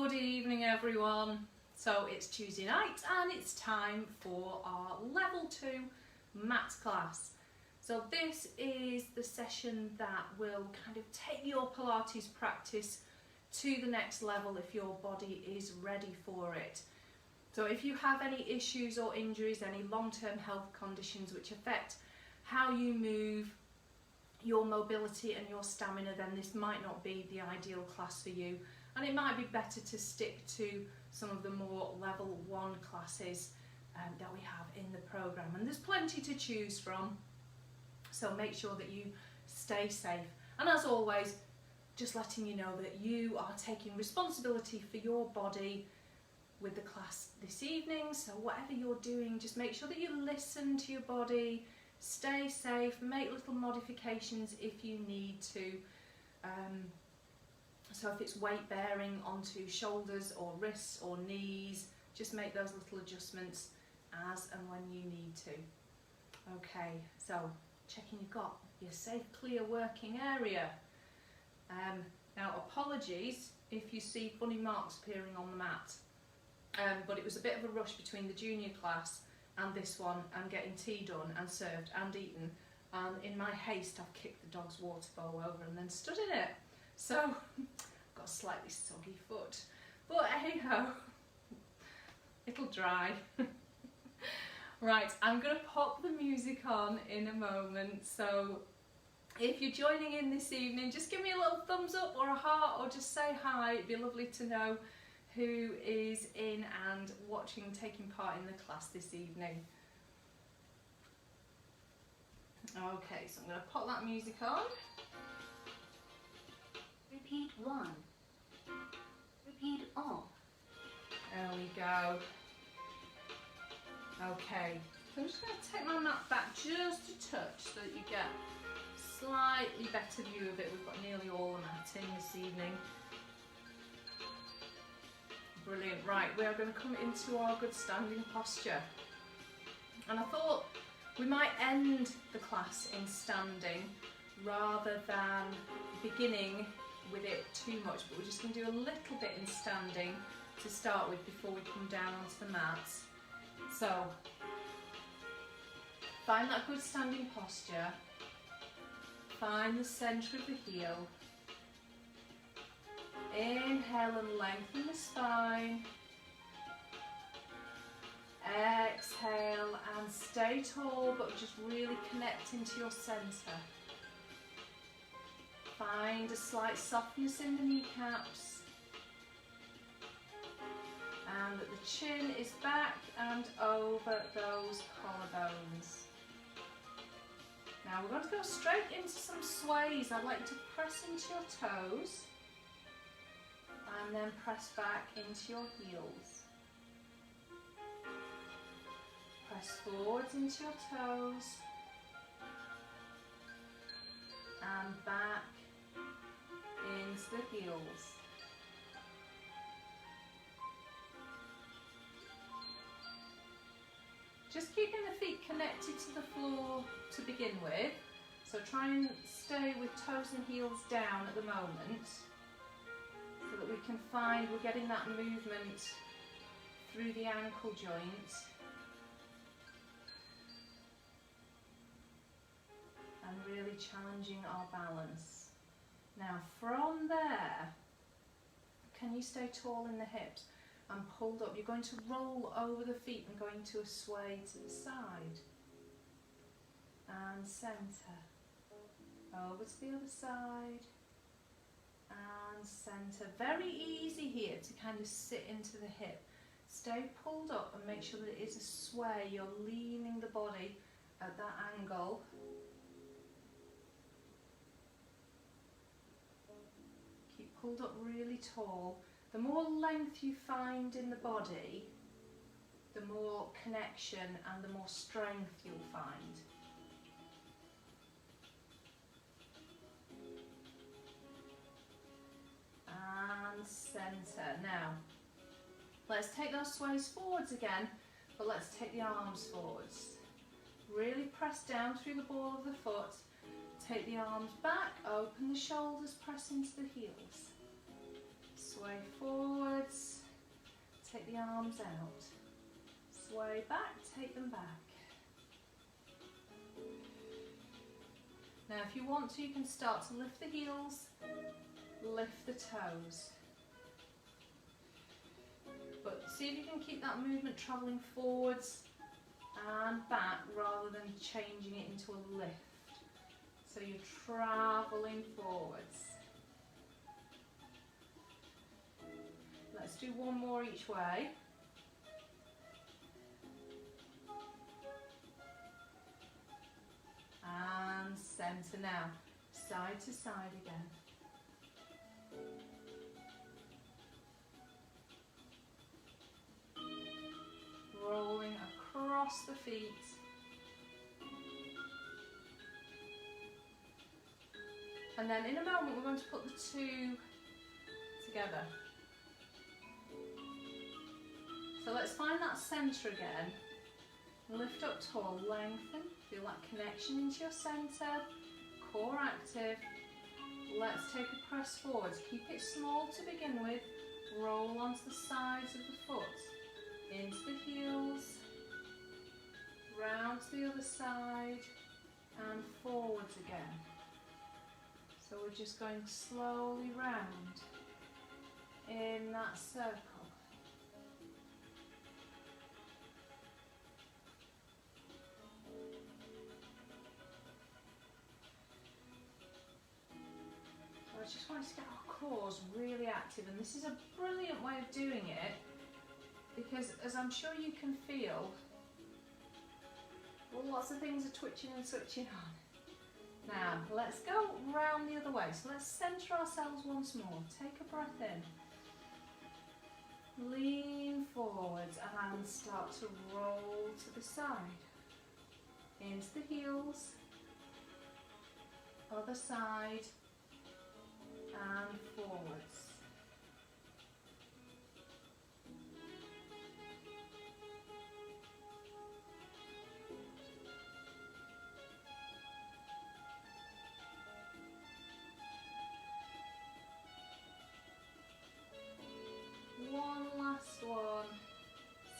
Good evening everyone. So it's Tuesday night and it's time for our level 2 maths class. So this is the session that will kind of take your Pilates practice to the next level if your body is ready for it. So if you have any issues or injuries, any long-term health conditions which affect how you move, your mobility and your stamina, then this might not be the ideal class for you. And it might be better to stick to some of the more level 1 classes that we have in the programme. And there's plenty to choose from, so make sure that you stay safe. And as always, just letting you know that you are taking responsibility for your body with the class this evening. So whatever you're doing, just make sure that you listen to your body, stay safe, make little modifications if you need to. So if it's weight bearing onto shoulders or wrists or knees, just make those little adjustments as and when you need to. Okay, so checking you've got your safe, clear working area. Now apologies if you see funny marks appearing on the mat, but it was a bit of a rush between the junior class and this one and getting tea done and served and eaten, and in my haste I've kicked the dog's water bowl over and then stood in it. So I've got a slightly soggy foot, but hey ho, it'll dry. Right, I'm going to pop the music on in a moment, so if you're joining in this evening, just give me a little thumbs up or a heart or just say hi. It'd be lovely to know who is in and watching, taking part in the class this evening. Okay, so I'm going to pop that music on. Repeat 1. Repeat all. There we go. Okay, so I'm just going to take my mat back just a touch so that you get a slightly better view of it. We've got nearly all the mat in this evening. Brilliant. Right, we are going to come into our good standing posture. And I thought we might end the class in standing rather than beginning with it too much, but we're just going to do a little bit in standing to start with before we come down onto the mats. So find that good standing posture, find the centre of the heel, inhale and lengthen the spine, exhale and stay tall but just really connect into your centre. Find a slight softness in the kneecaps and that the chin is back and over those collarbones. Now we're going to go straight into some sways. I'd like you to press into your toes and then press back into your heels. Press forwards into your toes and back into the heels. Just keeping the feet connected to the floor to begin with. So try and stay with toes and heels down at the moment so that we can find we're getting that movement through the ankle joint. And really challenging our balance. Now from there, can you stay tall in the hips and pulled up? You're going to roll over the feet and go into a sway to the side. And centre. Over to the other side. And centre. Very easy here to kind of sit into the hip. Stay pulled up and make sure that it is a sway. You're leaning the body at that angle. Pulled up really tall. The more length you find in the body, the more connection and the more strength you'll find. And centre. Now, let's take those sways forwards again, but let's take the arms forwards. Really press down through the ball of the foot. Take the arms back, open the shoulders, press into the heels. Sway forwards, take the arms out. Sway back, take them back. Now if you want to, you can start to lift the heels, lift the toes. But see if you can keep that movement travelling forwards and back rather than changing it into a lift. So you're travelling forwards. Let's do one more each way. And centre now, side to side again. Rolling across the feet. And then in a moment we're going to put the two together. So let's find that centre again. Lift up tall, lengthen, feel that connection into your centre, core active. Let's take a press forwards, keep it small to begin with, roll onto the sides of the foot, into the heels, round to the other side and forwards again. So we're just going slowly round in that circle. I just want to get our cores really active, and this is a brilliant way of doing it because, as I'm sure you can feel, lots of things are twitching and switching on. Now let's go round the other way, so let's centre ourselves once more. Take a breath in, lean forwards and start to roll to the side, into the heels, other side and forwards. One last one.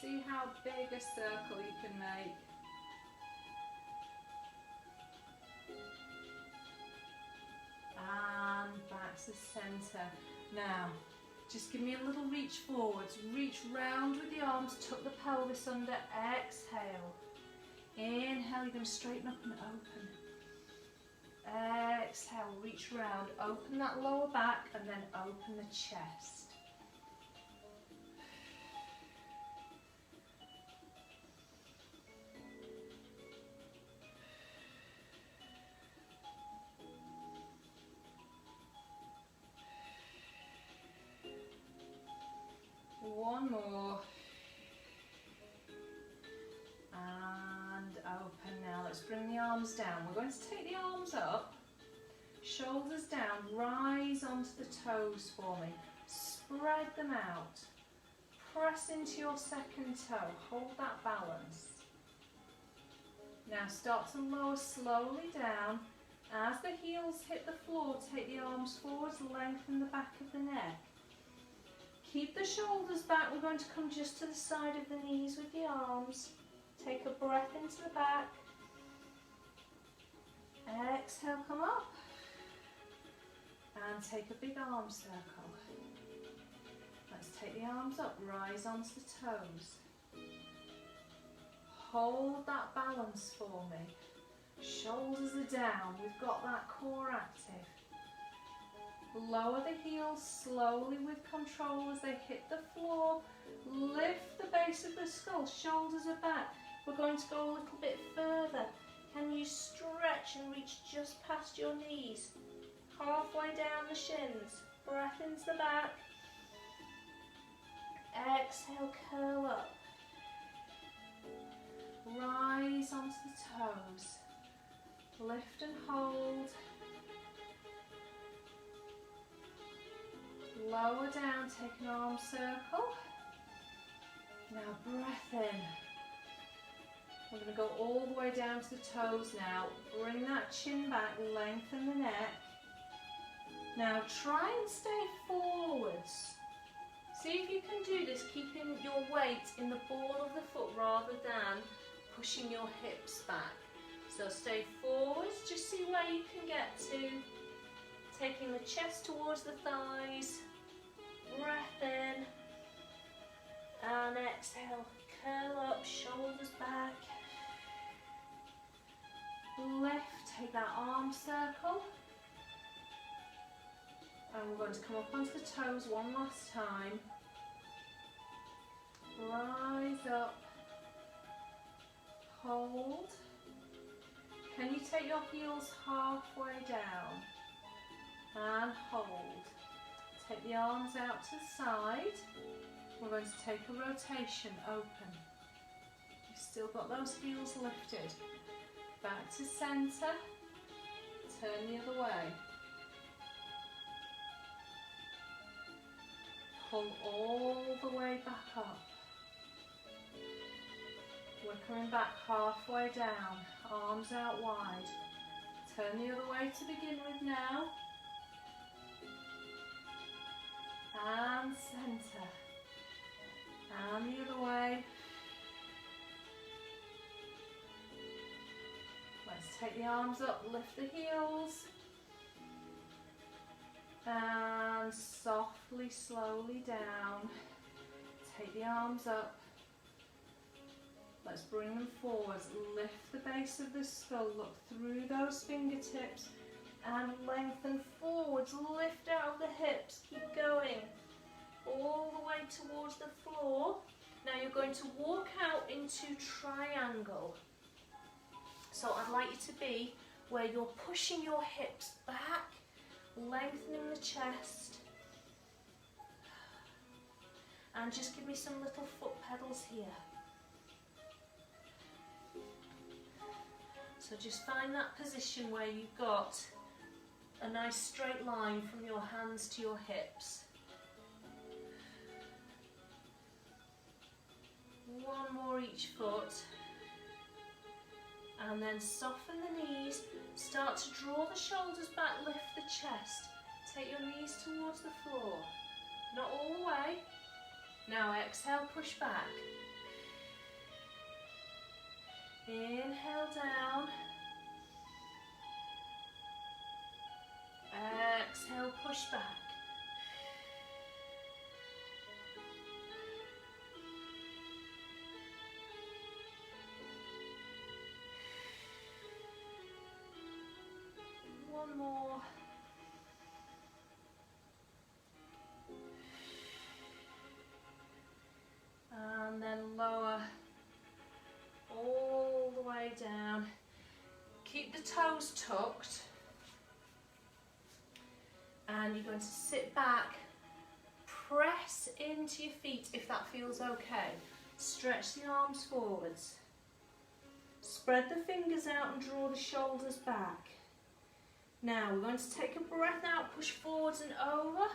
See how big a circle you can make. And back to centre. Now, just give me a little reach forwards. Reach round with the arms, tuck the pelvis under, exhale. Inhale, you're going to straighten up and open. Exhale, reach round, open that lower back and then open the chest. One more. And open. Now let's bring the arms down. We're going to take the arms up, shoulders down, rise onto the toes for me. Spread them out. Press into your second toe. Hold that balance. Now start to lower slowly down. As the heels hit the floor, take the arms forwards, lengthen the back of the neck. Keep the shoulders back. We're going to come just to the side of the knees with the arms. Take a breath into the back. Exhale, come up. And take a big arm circle. Let's take the arms up, rise onto the toes. Hold that balance for me. Shoulders are down. We've got that core active. Lower the heels slowly with control as they hit the floor. Lift the base of the skull, shoulders are back. We're going to go a little bit further. Can you stretch and reach just past your knees? Halfway down the shins. Breath into the back. Exhale, curl up. Rise onto the toes. Lift and hold. Lower down, take an arm circle. Now breath in. We're going to go all the way down to the toes now. Bring that chin back, lengthen the neck. Now try and stay forwards. See if you can do this, keeping your weight in the ball of the foot rather than pushing your hips back. So stay forwards, just see where you can get to. Taking the chest towards the thighs, breath in, and exhale, curl up, shoulders back. Lift, take that arm circle. And we're going to come up onto the toes one last time. Rise up, hold. Can you take your heels halfway down? And hold. Take the arms out to the side. We're going to take a rotation, open. You've still got those heels lifted. Back to centre. Turn the other way. Pull all the way back up. We're coming back halfway down, arms out wide. Turn the other way to begin with now. And centre. And the other way. Let's take the arms up, lift the heels. And softly, slowly down. Take the arms up. Let's bring them forwards. Lift the base of the skull. Look through those fingertips. And lengthen forwards. Lift out of the hips. Keep going. All the way towards the floor. Now you're going to walk out into triangle. So I'd like you to be where you're pushing your hips back. Lengthening the chest, and just give me some little foot pedals here. So just find that position where you've got a nice straight line from your hands to your hips. One more each foot, and then soften the knees. Start to draw the shoulders back, lift the chest. Take your knees towards the floor. Not all the way. Now exhale, push back. Inhale down. Exhale, push back. One more. And then lower all the way down. Keep the toes tucked. And you're going to sit back. Press into your feet if that feels okay. Stretch the arms forwards. Spread the fingers out and draw the shoulders back. Now we're going to take a breath out, push forwards and over,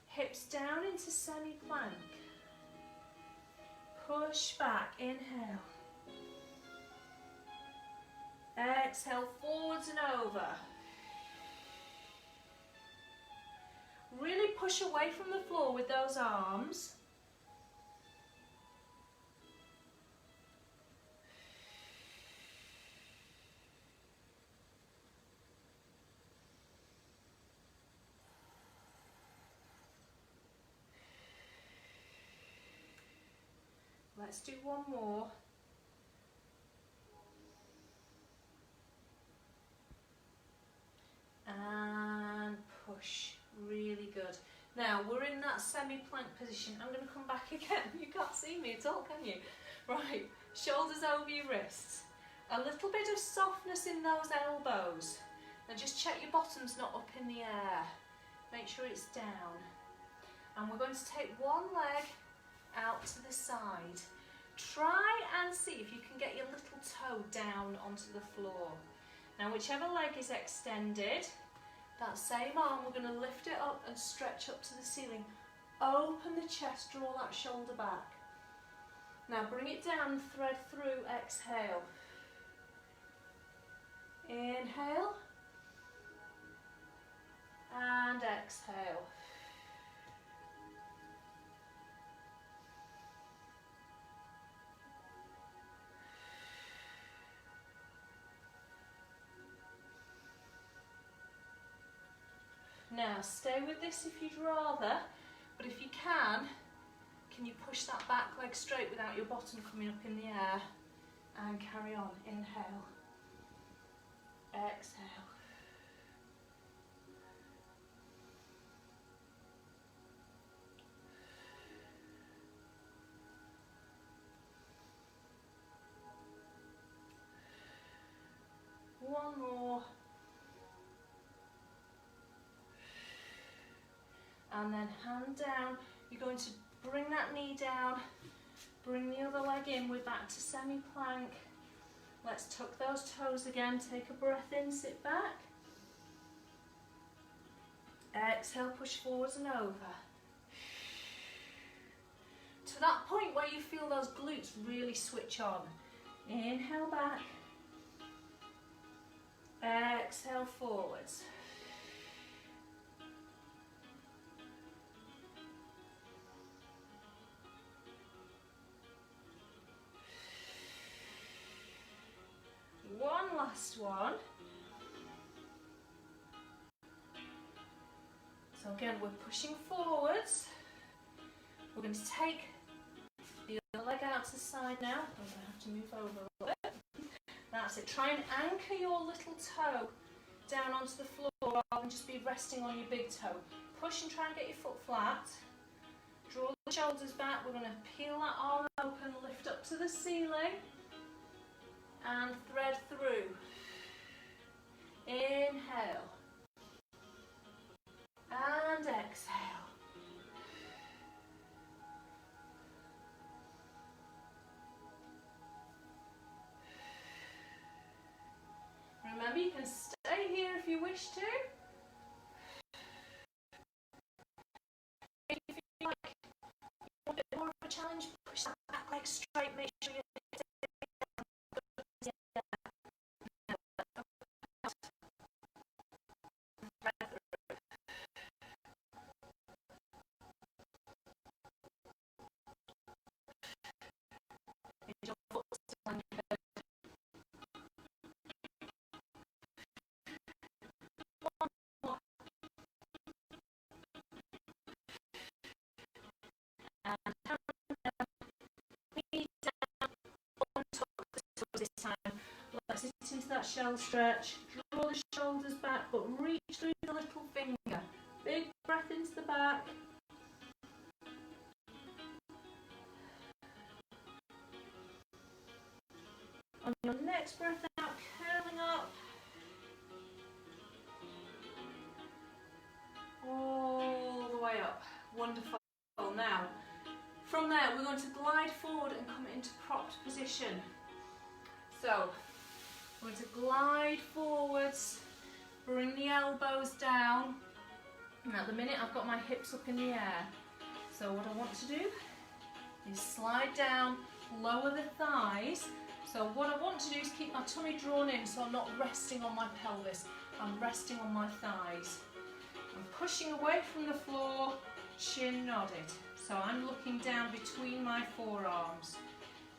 hips down into semi-plank. Push back, inhale. Exhale, forwards and over. Really push away from the floor with those arms. Let's do one more. And push. Really good. Now we're in that semi-plank position. I'm going to come back again. You can't see me at all, can you? Right, shoulders over your wrists. A little bit of softness in those elbows. Now just check your bottom's not up in the air. Make sure it's down. And we're going to take one leg out to the side. Try and see if you can get your little toe down onto the floor. Now whichever leg is extended, that same arm, we're going to lift it up and stretch up to the ceiling. Open the chest, draw that shoulder back. Now bring it down, thread through, exhale. Inhale. And exhale. Now stay with this if you'd rather, but if you can you push that back leg straight without your bottom coming up in the air, and carry on. Inhale, exhale. One more. And then hand down. You're going to bring that knee down, bring the other leg in. We're back to semi-plank. Let's tuck those toes again. Take a breath in, sit back. Exhale, push forwards and over. To that point where you feel those glutes really switch on. Inhale back. Exhale forwards. One last one. So again, we're pushing forwards. We're going to take the other leg out to the side now. I'm going to have to move over a little bit. That's it. Try and anchor your little toe down onto the floor rather than just be resting on your big toe. Push and try and get your foot flat. Draw the shoulders back. We're going to peel that arm open, lift up to the ceiling. And thread through. Inhale. And exhale. Remember, you can stay here if you wish to. If you feel like you want a bit more of a challenge, push that back leg straight. Make sure you're this time. Let's sit into that shell stretch. Draw the shoulders back, but reach through the little finger. Big breath into the back. On your next breath out, curling up. All the way up. Wonderful. Now, from there, we're going to glide forward and come into propped position. So, we're going to glide forwards, bring the elbows down. And at the minute, I've got my hips up in the air. So what I want to do is slide down, lower the thighs. So what I want to do is keep my tummy drawn in so I'm not resting on my pelvis. I'm resting on my thighs. I'm pushing away from the floor, chin nodded. So I'm looking down between my forearms.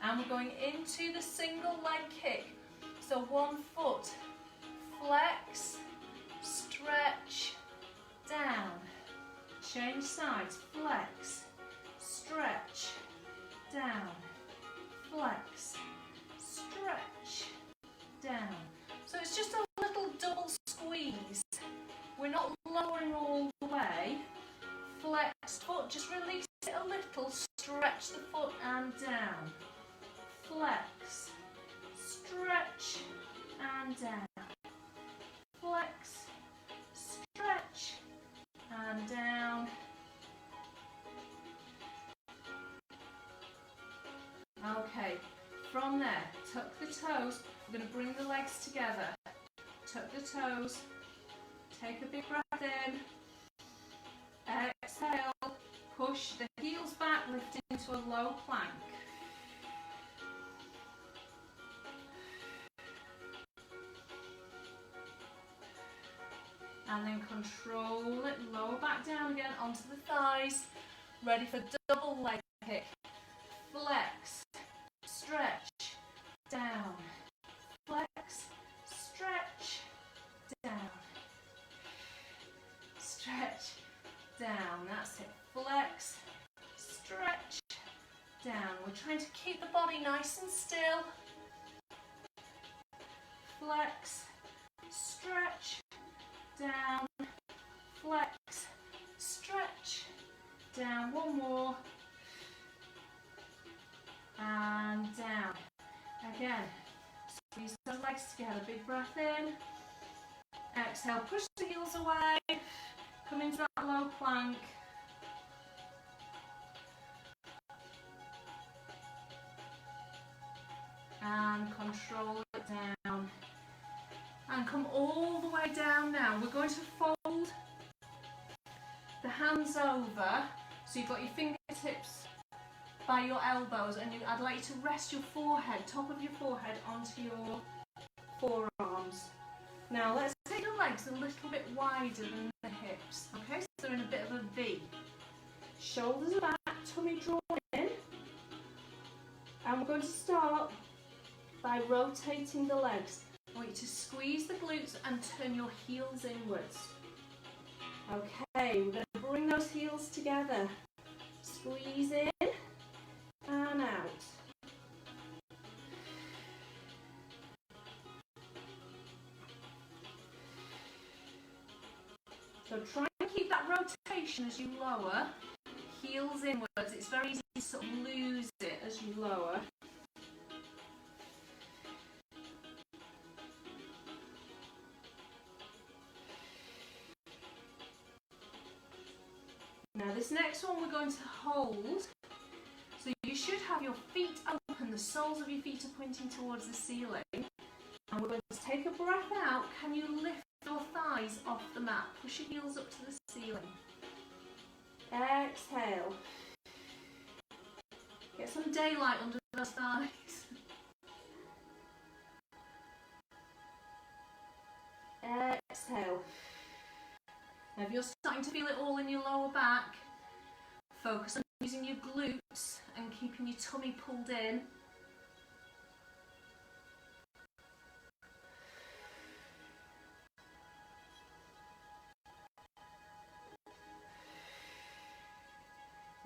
And we're going into the single leg kick. So one foot, flex, stretch, down. Change sides, flex, stretch, down, flex, stretch, down. So it's just a little double squeeze. We're not lowering all the way. Flexed foot, just release it a little, stretch the foot and down. Flex, stretch and down. Flex, stretch and down. Okay, from there, tuck the toes. We're going to bring the legs together. Tuck the toes. Take a big breath in. Exhale. Push the heels back, lift into a low plank. And then control it, lower back down again onto the thighs. Ready for double leg kick. Flex, stretch, down. Flex, stretch, down. Stretch, we're trying to keep the body nice and still. Flex, stretch, down, flex, stretch, down, one more, and down. Again, squeeze those legs together, big breath in, exhale, push the heels away, come into that low plank. And control it down. And come all the way down now. We're going to fold the hands over. So you've got your fingertips by your elbows, and I'd like you to rest your forehead, top of your forehead, onto your forearms. Now let's take the legs a little bit wider than the hips. Okay, so they're in a bit of a V. Shoulders are back, tummy drawn in. And we're going to start by rotating the legs. I want you to squeeze the glutes and turn your heels inwards. Okay, we're going to bring those heels together. Squeeze in and out. So try and keep that rotation as you lower. Heels inwards. It's very easy to sort of lose it as you lower. Now this next one we're going to hold, so you should have your feet open, the soles of your feet are pointing towards the ceiling, and we're going to take a breath out. Can you lift your thighs off the mat? Push your heels up to the ceiling. Exhale. Get some daylight under those thighs. Exhale. Now if you're starting to feel it all in your lower back, focus on using your glutes and keeping your tummy pulled in.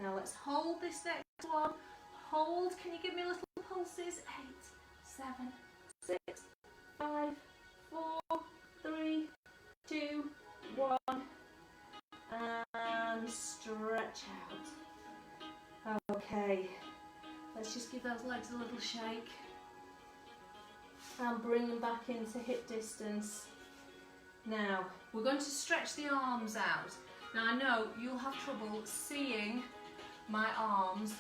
Now let's hold this next one. Hold, can you give me little pulses? 8, 7, 6, 5, 4, 3, 2, 1. And stretch out. Okay, let's just give those legs a little shake and bring them back into hip distance. Now we're going to stretch the arms out. Now I know you'll have trouble seeing my arms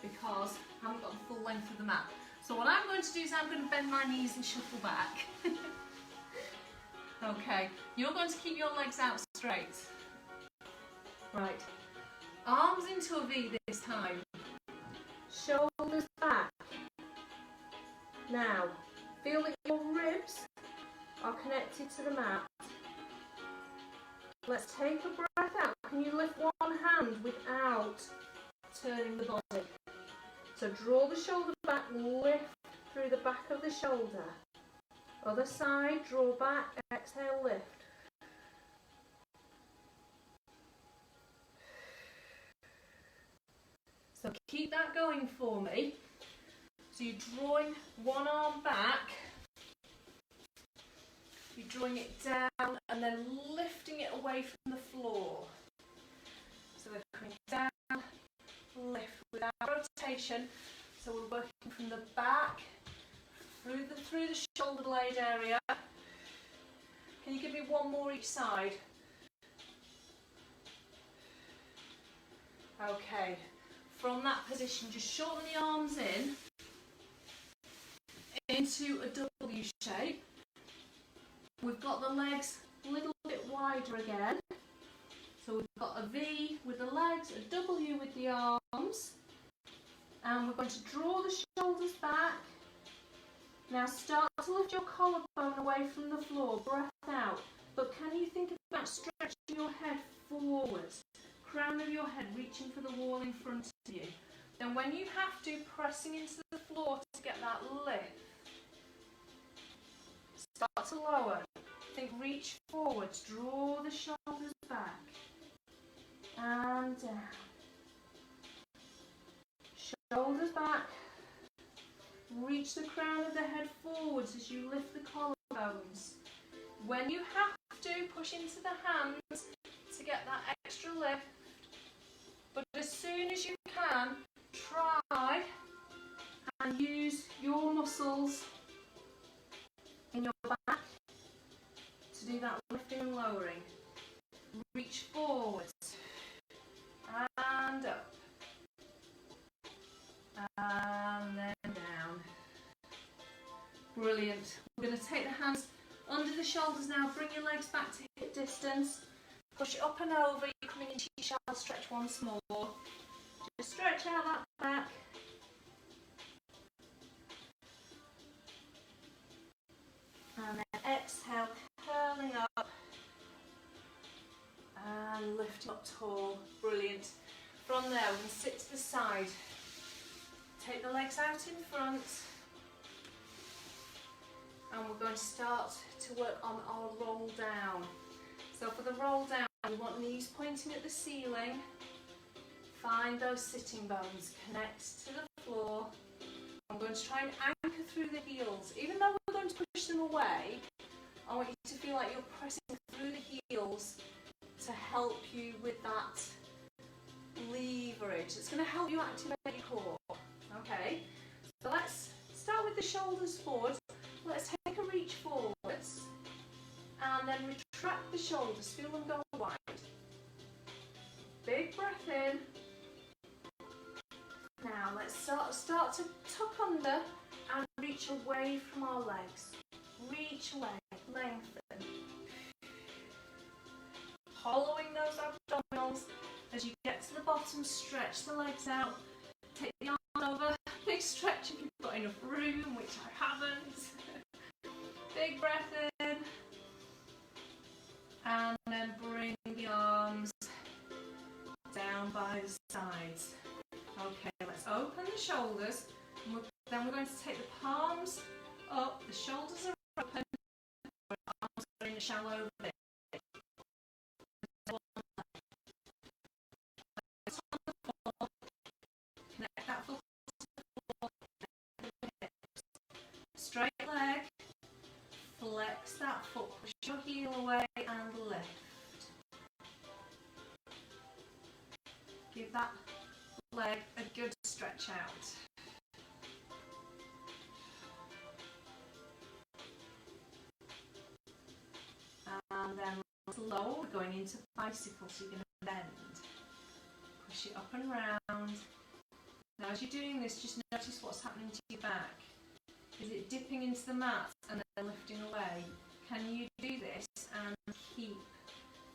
because I haven't got the full length of the mat. So what I'm going to do is I'm going to bend my knees and shuffle back. Okay, you're going to keep your legs out straight. Right, arms into a V this time, shoulders back. Now, feel that your ribs are connected to the mat. Let's take a breath out. Can you lift one hand without turning the body? So draw the shoulder back, lift through the back of the shoulder. Other side, draw back, exhale, lift. So keep that going for me. So you're drawing one arm back, you're drawing it down and then lifting it away from the floor. So we're coming down, lift without rotation. So we're working from the back, through the shoulder blade area. Can you give me one more each side? Okay. From that position, just shorten the arms into a W shape. We've got the legs a little bit wider again. So we've got a V with the legs, a W with the arms. And we're going to draw the shoulders back. Now start to lift your collarbone away from the floor, breath out. But can you think about stretching your head forwards? Crown of your head reaching for the wall in front of you. Then when you have to, pressing into the floor to get that lift. Start to lower. Think reach forwards, draw the shoulders back. And down. Shoulders back. reach the crown of the head forwards as you lift the collarbones. When you have to, push into the hands to get that extra lift. But as soon as you can, try and use your muscles in your back to do that lifting and lowering. Reach forwards and up and then down. Brilliant. We're going to take the hands under the shoulders now. Bring your legs back to hip distance. Push it up and over. You're coming into your shallow stretch once more. Just stretch out that back. And then exhale, curling up and lifting up tall. Brilliant. From there, we can sit to the side. Take the legs out in front. And we're going to start to work on our roll down. So for the roll down, we want knees pointing at the ceiling. Find those sitting bones, connect to the floor. I'm going to try and anchor through the heels. Even though we're going to push them away, I want you to feel like you're pressing through the heels to help you with that leverage. It's going to help you activate your core. Okay, so let's start with the shoulders forward. Let's take a reach forwards and then retract the shoulders. Feel them go wide. Big breath in. Now let's start to tuck under and reach away from our legs. Reach away, lengthen. Hollowing those abdominals. As you get to the bottom, stretch the legs out. Take the arms over. Big stretch if you've got enough room, which I haven't. Big breath in. And then bring the arms down by the sides. Okay, let's open the shoulders. And then we're going to take the palms up, the shoulders are open, the arms are in a shallow bit. Connect that foot to the floor, straight leg, flex that foot, push your heel away and lift. Give that leg a good stretch out. And then lower, going into bicycle, so you're going to bend. Push it up and round. Now as you're doing this, just notice what's happening to your back. Is it dipping into the mat and then lifting away? Can you do this and keep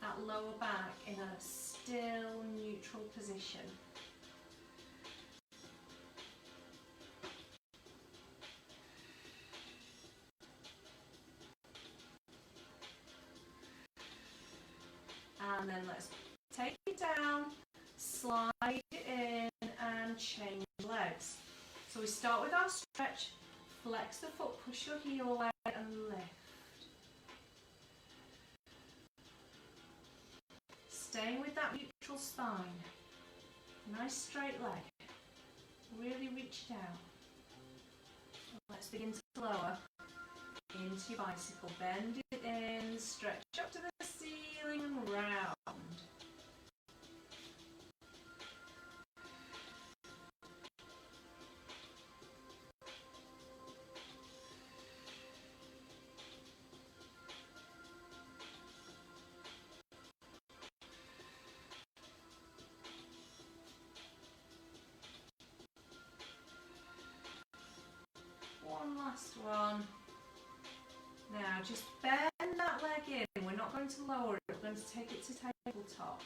that lower back in a still neutral position? And then let's take it down, slide it in and change legs. So we start with our stretch, flex the foot, push your heel away and lift. Staying with that neutral spine. Nice straight leg. Really reach down. Let's begin to lower into your bicycle. Bend it in, stretch up to the ceiling and round. One last one. Now just bend that leg in. We're not going to lower it, we're going to take it to tabletop.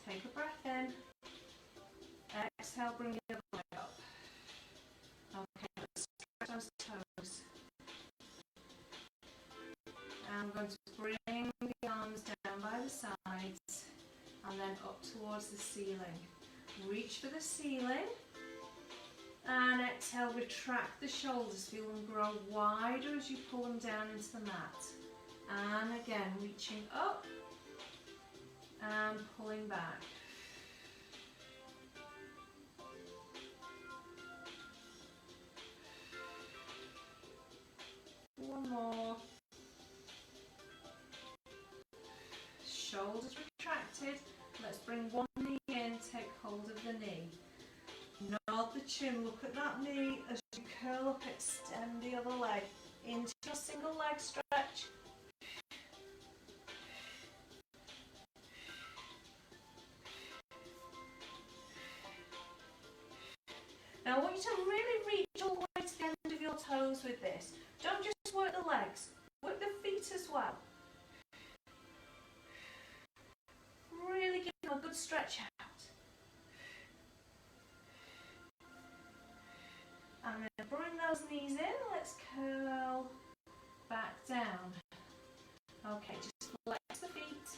Take a breath in. Exhale, bring the other leg up. Okay, let's stretch those toes. And I'm going to bring the arms down by the sides and then up towards the ceiling. Reach for the ceiling. And exhale, retract the shoulders, feel them grow wider as you pull them down into the mat. And again, reaching up and pulling back. shoulders retracted. Let's bring one knee in, take hold of the knee. Nod the chin, look at that knee as you curl up, extend the other leg into your single leg stretch. Now I want you to really reach all the way to the end of your toes with this. Don't just work the legs, work the feet as well. Really give them a good stretch out. And then bring those knees in, let's curl back down. Okay, just flex the feet.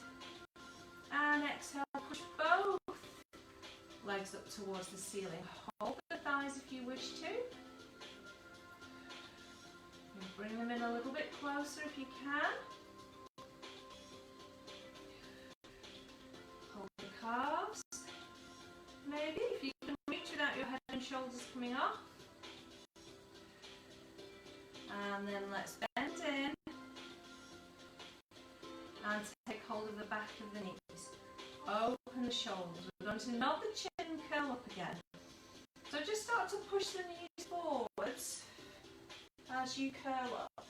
And exhale, push both legs up towards the ceiling. Hold the thighs if you wish to. And bring them in a little bit closer if you can. Hold the calves. Maybe if you can reach without your head and shoulders coming off. And then let's bend in and take hold of the back of the knees. Open the shoulders. We're going to nod the chin and curl up again. So just start to push the knees forwards as you curl up.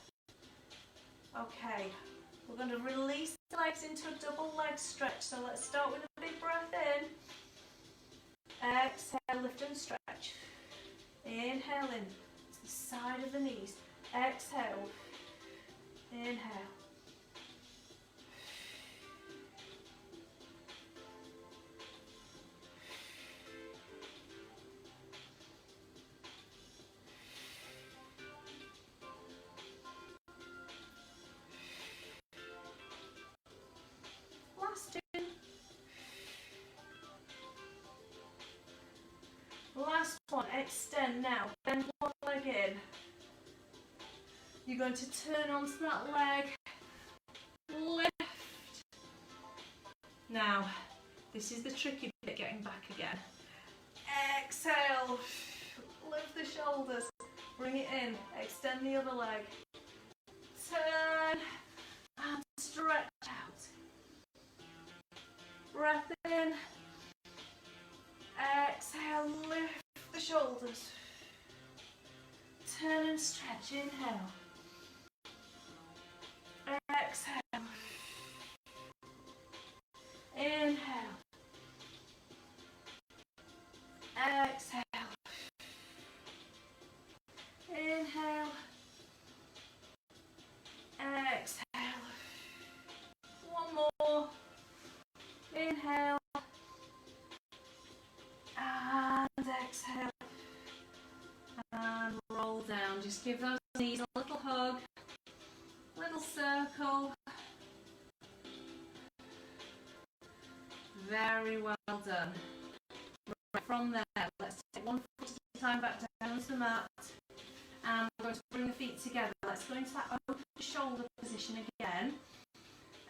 Okay, we're going to release the legs into a double leg stretch. So let's start with a big breath in. Exhale, lift and stretch. Inhale in to the side of the knees. Exhale. Inhale. Last two. Last one. Extend now. Bend one leg in. You're going to turn onto that leg, lift. Now, this is the tricky bit, getting back again. Exhale, lift the shoulders, bring it in, extend the other leg. Turn and stretch out. Breath in, exhale, lift the shoulders. Turn and stretch, inhale. Exhale. Inhale. Exhale. Inhale. Exhale. One more. Inhale. And exhale. And roll down. Just give those knees a little hug. Little circle. Very well done. Right, from there, let's take one foot at a time back down to the mat. And we're going to bring the feet together. Let's go into that open shoulder position again.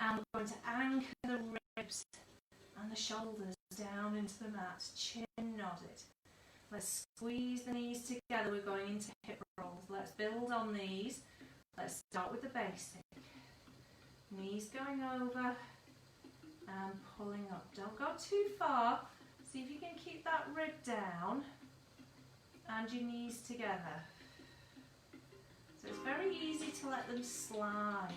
And we're going to anchor the ribs and the shoulders down into the mat. Chin nodded. Let's squeeze the knees together. We're going into hip rolls. Let's build on these. Let's start with the basic. Knees going over and pulling up. Don't go too far. See if you can keep that rib down and your knees together. So it's very easy to let them slide.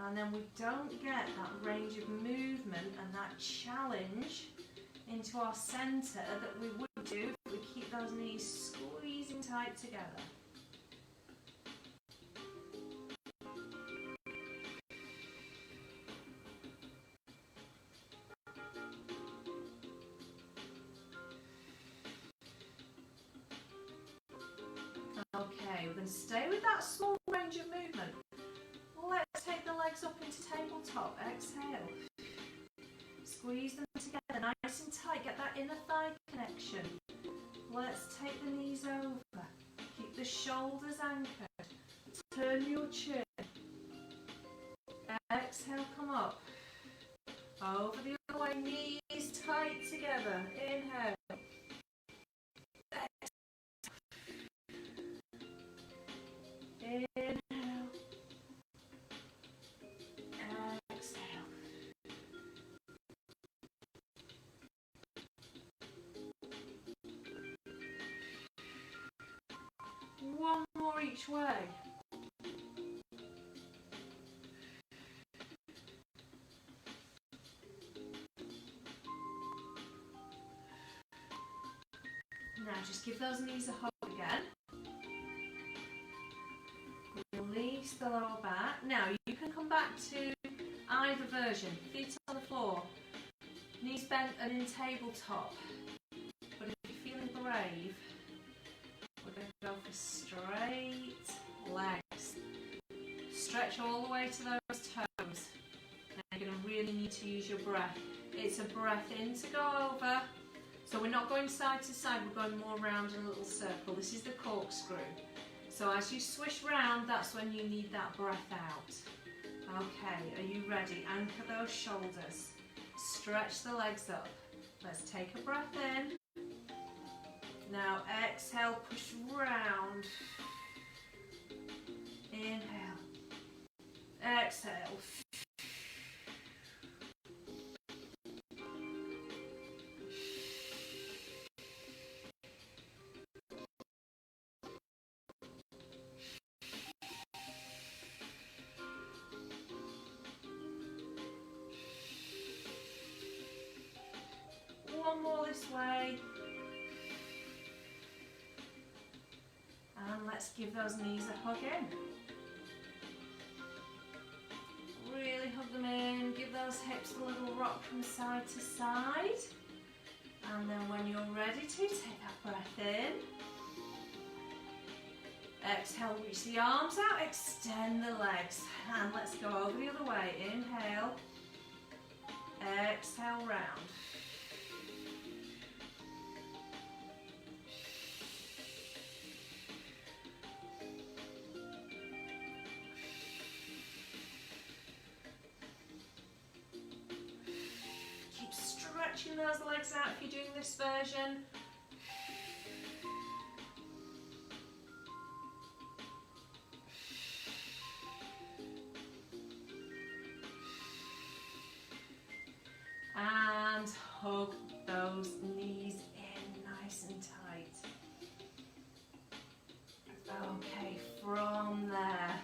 And then we don't get that range of movement and that challenge into our centre that we would do if we keep those knees squeezing tight together. Okay, we're going to stay with that small range of movement. Let's take the legs up into tabletop. Exhale. Squeeze them together nice and tight. Get that inner thigh connection. Let's take the knees over. Keep the shoulders anchored. Turn your chin. Exhale, come up. Over the other way, knees tight together. Inhale. Inhale. Exhale. One more each way. Now just give those knees a hug again. Release the lower back. Now you can come back to either version. Feet on the floor, knees bent and in tabletop. But if you're feeling brave, we're going to go for straight legs. Stretch all the way to those toes. Now you're going to really need to use your breath. It's a breath in to go over. So we're not going side to side, we're going more round in a little circle. This is the corkscrew. So as you swish round, that's when you need that breath out. Okay, are you ready? Anchor those shoulders. Stretch the legs up. Let's take a breath in. Now exhale, push round. Inhale. Exhale. One more this way. And let's give those knees a hug in. Really hug them in. Give those hips a little rock from side to side. And then when you're ready to, take that breath in. Exhale, reach the arms out, extend the legs. And let's go over the other way. Inhale. Exhale, round. Stretching those legs out if you're doing this version. And hug those knees in nice and tight. Okay, from there,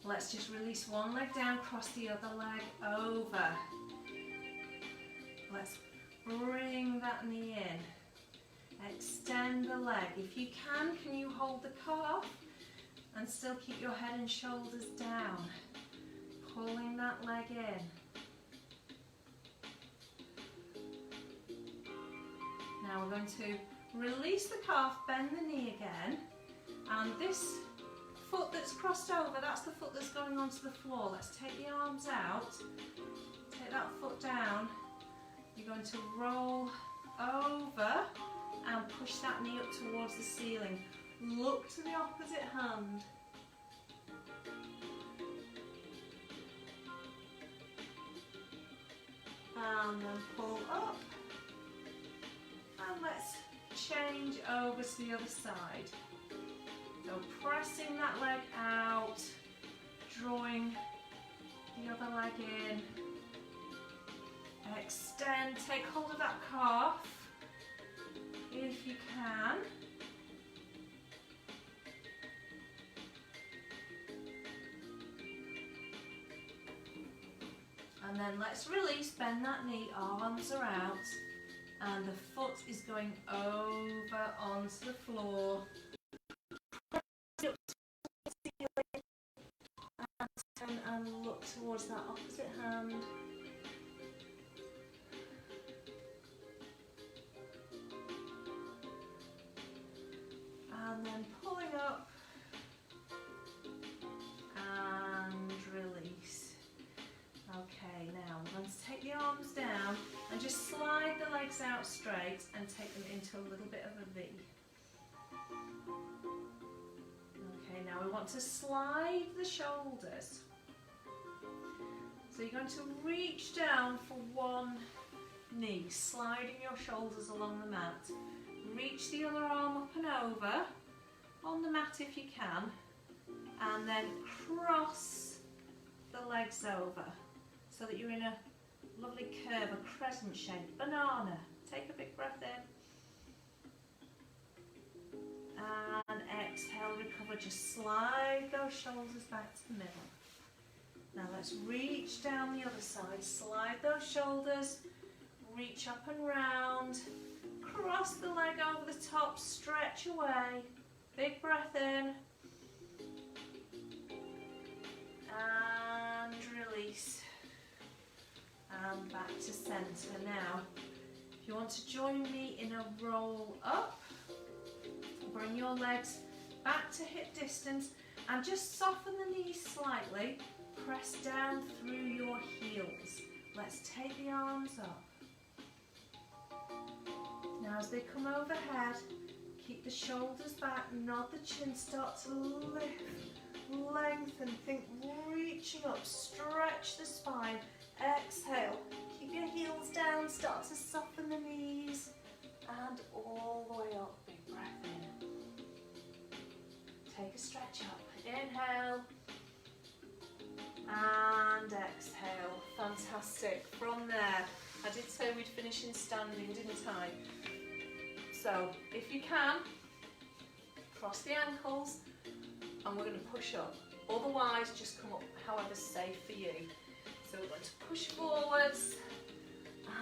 let's just release one leg down, cross the other leg over. Let's bring that knee in. Extend the leg. If you can you hold the calf and still keep your head and shoulders down? Pulling that leg in. Now we're going to release the calf, bend the knee again, and this foot that's crossed over, that's the foot that's going onto the floor. Let's take the arms out, take that foot down. You're going to roll over and push that knee up towards the ceiling. Look to the opposite hand. And then pull up. And let's change over to the other side. So pressing that leg out, drawing the other leg in. Extend, take hold of that calf if you can. And then let's release, bend that knee, arms are out, and the foot is going over onto the floor. And look towards that opposite hand. And then pulling up and release. Okay, now we're going to take the arms down and just slide the legs out straight and take them into a little bit of a V. Okay, now we want to slide the shoulders. So you're going to reach down for one knee, sliding your shoulders along the mat. Reach the other arm up and over on the mat if you can, and then cross the legs over so that you're in a lovely curve, a crescent shape, banana. Take a big breath in and exhale. just slide those shoulders back to the middle. Now let's reach down the other side, slide those shoulders, reach up and round, cross the leg over the top, stretch away, big breath in, and release, and back to centre. Now, if you want to join me in a roll up, bring your legs back to hip distance and just soften the knees slightly, press down through your heels. Let's take the arms up. Now as they come overhead, keep the shoulders back, nod the chin, start to lift, lengthen, think reaching up, stretch the spine, exhale, keep your heels down, start to soften the knees, and all the way up, big breath in. Take a stretch up, inhale, and exhale, fantastic. From there, I did say we'd finish in standing, didn't I? So, if you can, cross the ankles, and we're going to push up. Otherwise, just come up however's safe for you. So we're going to push forwards,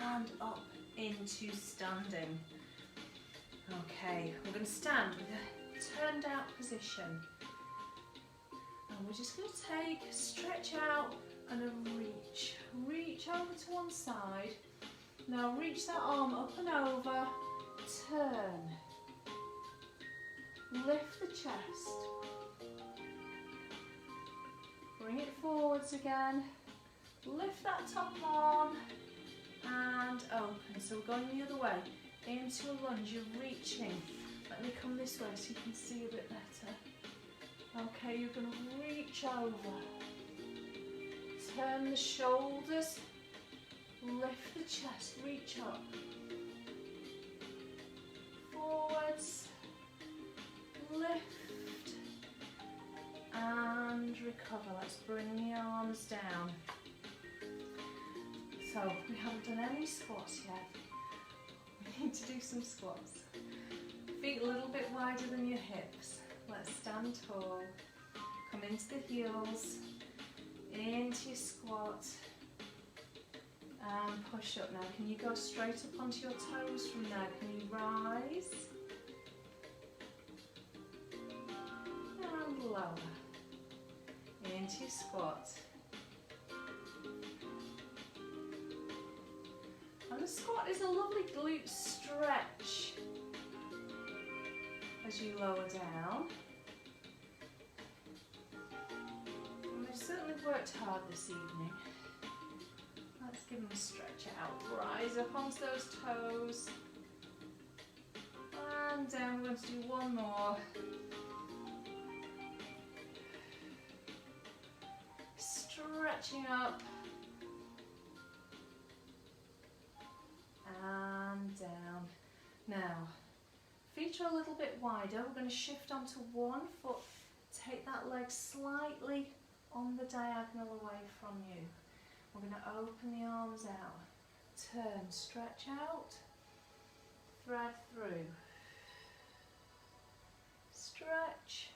and up into standing. Okay, we're going to stand with a turned out position. And we're just going to take, stretch out, and a reach. Reach over to one side. Now reach that arm up and over, turn. Lift the chest. Bring it forwards again. Lift that top arm and open. So we're going the other way. Into a lunge, you're reaching. Let me come this way so you can see a bit better. Okay, you're going to reach over. Turn the shoulders. Lift the chest, reach up. Forwards. Lift. And recover. Let's bring the arms down. So, we haven't done any squats yet. We need to do some squats. Feet a little bit wider than your hips. Let's stand tall. Come into the heels. Into your squat. And push up now. Can you go straight up onto your toes from there? Can you rise? And lower. Into your squat. And the squat is a lovely glute stretch as you lower down. And we've certainly worked hard this evening. Let's give them a stretch out. Rise up onto those toes. And down. We're going to do one more. Stretching up. And down. Now, feet are a little bit wider. We're going to shift onto one foot. Take that leg slightly on the diagonal away from you. We're going to open the arms out. Turn, stretch out. Thread through. Stretch.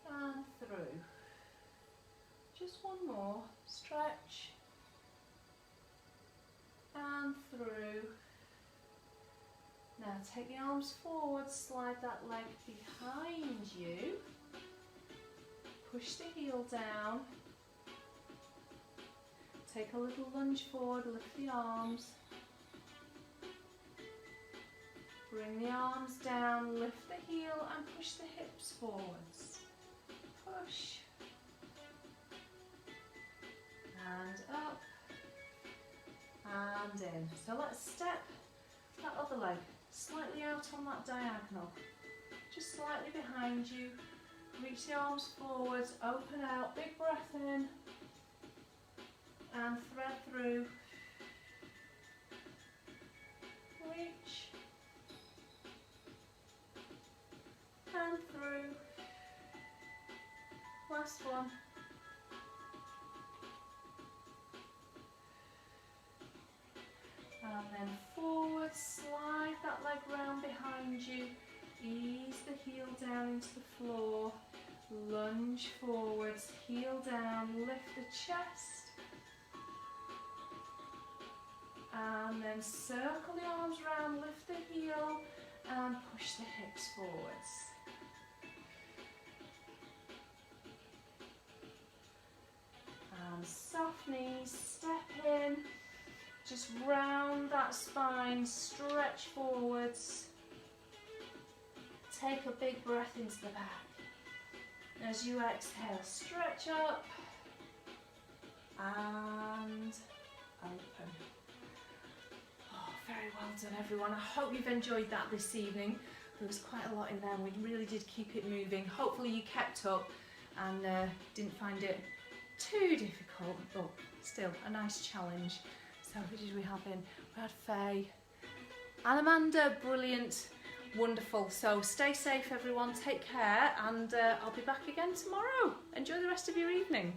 And through. Just one more. Stretch. And through. Now take the arms forward, slide that leg behind you. Push the heel down. Take a little lunge forward, lift the arms. Bring the arms down, lift the heel and push the hips forwards. Push. And up. And in. So let's step that other leg slightly out on that diagonal. Just slightly behind you. Reach the arms forwards, open out, big breath in. And thread through. Reach. And through. Last one. And then forward, slide that leg round behind you. Ease the heel down into the floor, lunge forwards, heel down, lift the chest, and then circle the arms around, lift the heel, and push the hips forwards. And soft knees, step in, just round that spine, stretch forwards. Take a big breath into the back. As you exhale, stretch up and open. Oh, very well done everyone. I hope you've enjoyed that this evening. There was quite a lot in there and we really did keep it moving. Hopefully you kept up and didn't find it too difficult, but still a nice challenge. So who did we have in? We had Faye and Amanda, brilliant, wonderful. So stay safe everyone, take care, and I'll be back again tomorrow. Enjoy the rest of your evening.